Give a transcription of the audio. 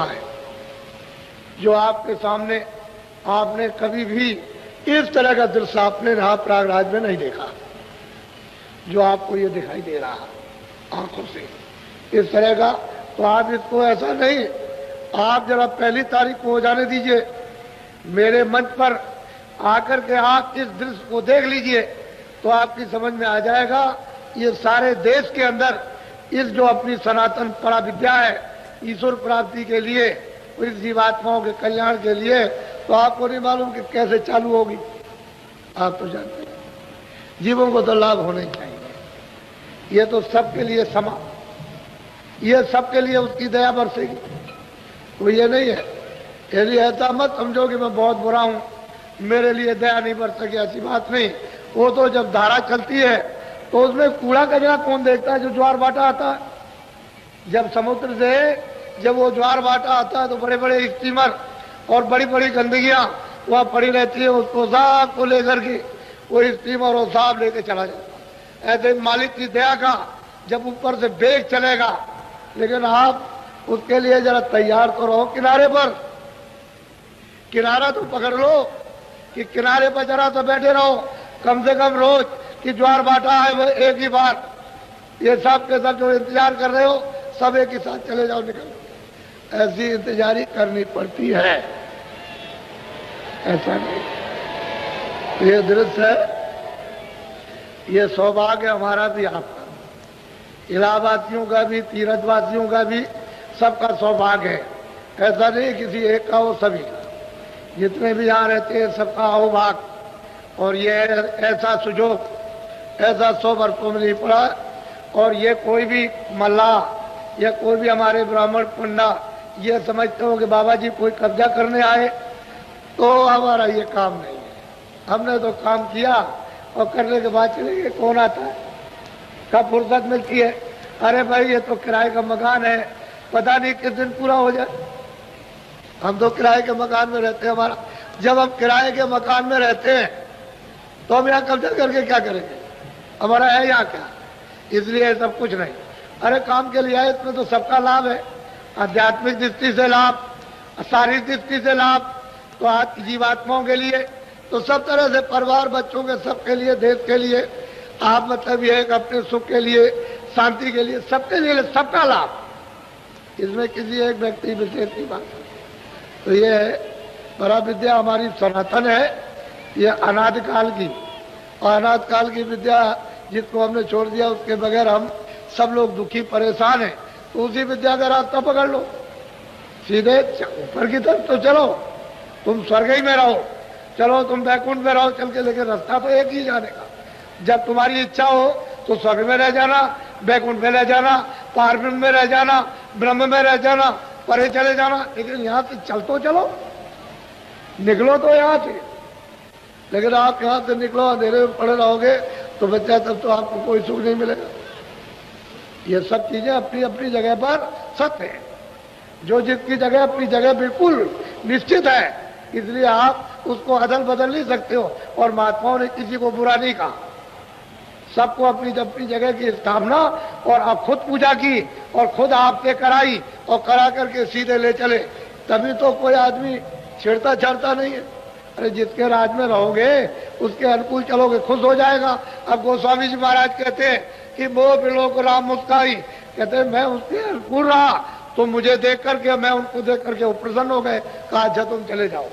है जो आपके सामने आपने कभी भी इस तरह का दृश्य आपने यहाँ प्रयागराज में नहीं देखा, जो आपको ये दिखाई दे रहा है आंखों से इस तरह का। तो आप इसको ऐसा नहीं, आप जरा पहली तारीख को हो जाने दीजिए, मेरे मंच पर आकर के आप इस दृश्य को देख लीजिए तो आपकी समझ में आ जाएगा। ये सारे देश के अंदर इस जो अपनी सनातन परा विद्या है ईश्वर प्राप्ति के लिए, इस जीवात्माओं के कल्याण के लिए, तो आपको नहीं मालूम कि कैसे चालू होगी। आप तो जानते हैं जीवों को तो लाभ होना ही चाहिए। ये तो सबके लिए समा, ये सबके लिए उसकी दया बरसेगी। तो ये नहीं है, यदि ऐसा मत समझो कि मैं बहुत बुरा हूं, मेरे लिए दया नहीं बरस सकी, ऐसी बात नहीं। वो तो जब धारा चलती है तो उसमें कूड़ा कचरा कौन देखता है? जो ज्वार भाटा आता है, जब समुद्र से जब वो ज्वार भाटा आता है तो बड़े बड़े स्टीमर और बड़ी बड़ी गंदगियां वहां पड़ी रहती है, उसको साफ को लेकर के वो स्टीमर और साफ लेके चला जाता है। ऐसे मालिक की दया का जब ऊपर से बेग चलेगा, लेकिन आप उसके लिए जरा तैयार तो रहो। किनारे पर किनारा तो पकड़ लो कि किनारे पर जरा तो बैठे रहो कम से कम रोज कि ज्वार भाटा है वो एक ही बार। ये सब के सब जो इंतजार कर रहे हो सब एक ही साथ चले जाओ, निकल। ऐसी इंतजारी करनी पड़ती है, ऐसा नहीं। ये दृश्य है, ये सौभाग्य हमारा भी, आपका, इलाहाबादियों का भी, तीर्थवासियों का भी, सबका सौभाग्य है। ऐसा नहीं किसी एक का हो, सभी का, जितने भी यहाँ रहते हैं सबका अहोभाग। और ये ऐसा सुजोग, ऐसा 100 वर्षों में नहीं पड़ा। और ये कोई भी मल्लाह या कोई भी हमारे ब्राह्मण पंडा ये समझते हो कि बाबा जी कोई कब्जा करने आए, तो हमारा ये काम नहीं है। हमने तो काम किया और करने के बाद चले गए। कौन आता है, कब फुर्सत मिलती है? अरे भाई ये तो किराए का मकान है, पता नहीं किस दिन पूरा हो जाए। हम तो किराए के मकान में रहते हैं। हमारा जब हम किराए के मकान में रहते हैं तो हम यहाँ कब्जा करके क्या करेंगे? हमारा है यहाँ क्या? इसलिए सब कुछ नहीं। अरे काम के लिए आए, इसमें तो सबका लाभ है, आध्यात्मिक दृष्टि से लाभ, शारीरिक दृष्टि से लाभ, तो आज की जीवात्माओं के लिए, तो सब तरह से परिवार बच्चों के सबके लिए, देश के लिए, आप मतलब ये एक अपने सुख के लिए, शांति के लिए, सबके लिए सबका लाभ। इसमें किसी एक व्यक्ति विशेष की बात है। तो ये परा विद्या हमारी सनातन है, ये अनादिकाल की, और अनादिकाल की विद्या जिसको हमने छोड़ दिया उसके बगैर हम सब लोग दुखी परेशान हैं। तो उसी विद्या का रास्ता पकड़ लो, सीधे ऊपर की तरफ तो चलो, तुम स्वर्ग ही में रहो, चलो तुम वैकुंठ में रहो चल के, लेकिन रास्ता तो एक ही जाने का। जब तुम्हारी इच्छा हो तो स्वर्ग में रह जाना, वैकुंठ में रह जाना, पारब्रह्म में रह जाना, ब्रह्म में रह जाना, परे चले जाना, लेकिन यहाँ से चल तो चलो, निकलो तो यहाँ से। लेकिन आप यहाँ से निकलो अंधेरे में पड़े रहोगे तो बच्चा तब तो आपको कोई सुख नहीं मिलेगा। ये सब चीजें अपनी अपनी जगह पर सत्य है, जो जिसकी जगह अपनी जगह बिल्कुल निश्चित है, इसलिए आप उसको अदल बदल नहीं सकते हो। और महात्माओं ने किसी को बुरा नहीं कहा, सबको अपनी अपनी जगह की स्थापना, और आप खुद पूजा की और खुद आपसे कराई और करा करके सीधे ले चले, तभी तो कोई आदमी छेड़ता छाड़ता नहीं है। अरे जिसके राज में रहोगे उसके अनुकूल चलोगे, खुश हो जाएगा। अब गोस्वामी जी महाराज कहते हैं कि मोह बिलो को राम मुस्काई, कहते हैं मैं उसके अनुकूल रहा तो मुझे देख करके, मैं उनको देख करके वो प्रसन्न हो गए, कहा अच्छा तुम चले जाओ।